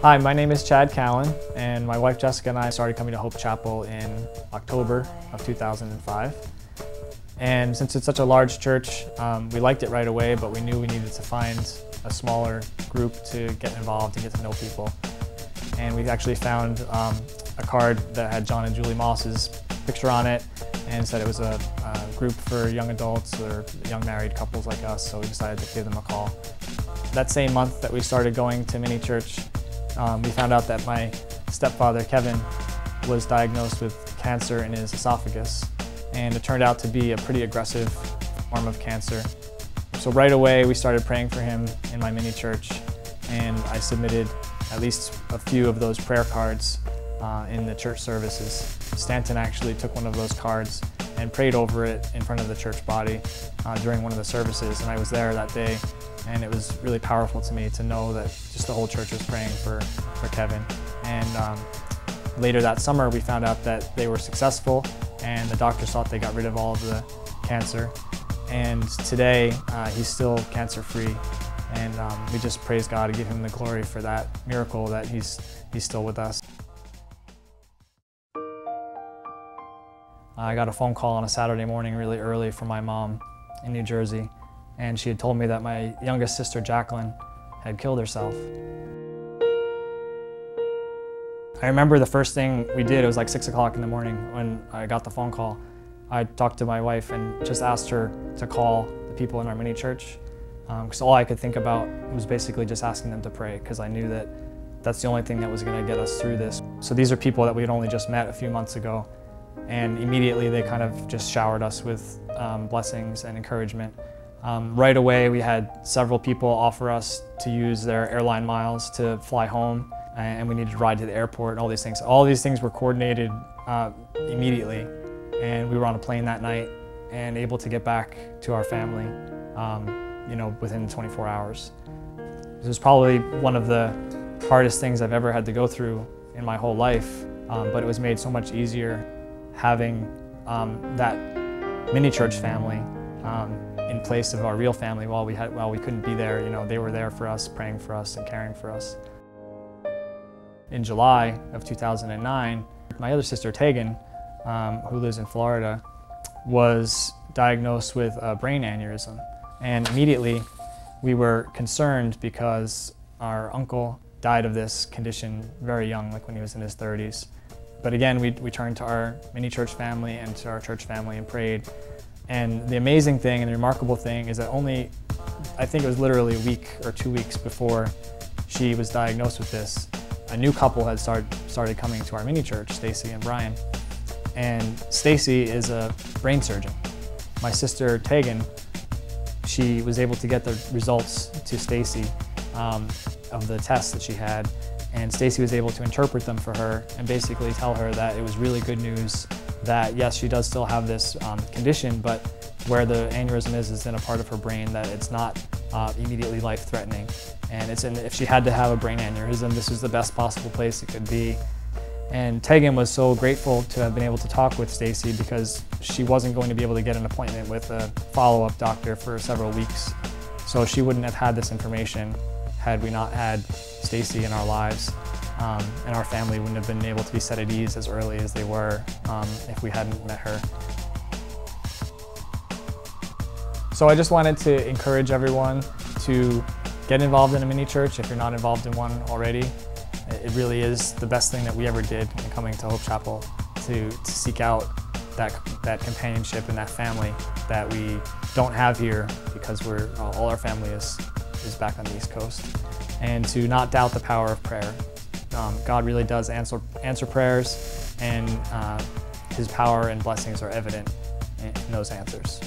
Hi, my name is Chad Callan, and my wife Jessica and I started coming to Hope Chapel in October of 2005. And since it's such a large church, we liked it right away, but we knew we needed to find a smaller group to get involved and get to know people. And we actually found a card that had John and Julie Moss's picture on it and said it was a group for young adults or young married couples like us, so we decided to give them a call. That same month that we started going to mini church, we found out that my stepfather, Kevin, was diagnosed with cancer in his esophagus, and it turned out to be a pretty aggressive form of cancer. So right away we started praying for him in my mini church, and I submitted at least a few of those prayer cards in the church services. Stanton actually took one of those cards and prayed over it in front of the church body during one of the services, and I was there that day, and it was really powerful to me to know that just the whole church was praying for Kevin. And later that summer we found out that they were successful, and the doctors thought they got rid of all of the cancer, and today he's still cancer-free, and we just praise God and give him the glory for that miracle that he's still with us. I got a phone call on a Saturday morning really early from my mom in New Jersey, and she had told me that my youngest sister, Jacqueline, had killed herself. I remember the first thing we did, it was like 6 o'clock in the morning when I got the phone call. I talked to my wife and just asked her to call the people in our mini church, because all I could think about was basically just asking them to pray, because I knew that that's the only thing that was going to get us through this. So these are people that we had only just met a few months ago, and immediately they kind of just showered us with blessings and encouragement. Right away we had several people offer us to use their airline miles to fly home, and we needed to ride to the airport and all these things. All these things were coordinated immediately, and we were on a plane that night and able to get back to our family within 24 hours. This was probably one of the hardest things I've ever had to go through in my whole life, but it was made so much easier having that mini church family in place of our real family while we couldn't be there. They were there for us, praying for us and caring for us. In July of 2009, my other sister, Tegan, who lives in Florida, was diagnosed with a brain aneurysm. And immediately we were concerned because our uncle died of this condition very young, like when he was in his 30s. But again, we turned to our mini church family and to our church family and prayed. And the amazing thing and the remarkable thing is that I think it was literally a week or 2 weeks before she was diagnosed with this, a new couple had started coming to our mini church, Stacy and Brian. And Stacy is a brain surgeon. My sister Tegan, she was able to get the results to Stacy of the tests that she had, and Stacy was able to interpret them for her and basically tell her that it was really good news that yes, she does still have this condition, but where the aneurysm is in a part of her brain that it's not immediately life-threatening. And if she had to have a brain aneurysm, this was the best possible place it could be. And Tegan was so grateful to have been able to talk with Stacy, because she wasn't going to be able to get an appointment with a follow-up doctor for several weeks. So she wouldn't have had this information had we not had Stacy in our lives, and our family wouldn't have been able to be set at ease as early as they were if we hadn't met her. So I just wanted to encourage everyone to get involved in a mini church if you're not involved in one already. It really is the best thing that we ever did in coming to Hope Chapel, to seek out that companionship and that family that we don't have here, because all our family is back on the East Coast. And to not doubt the power of prayer. God really does answer prayers, and His power and blessings are evident in those answers.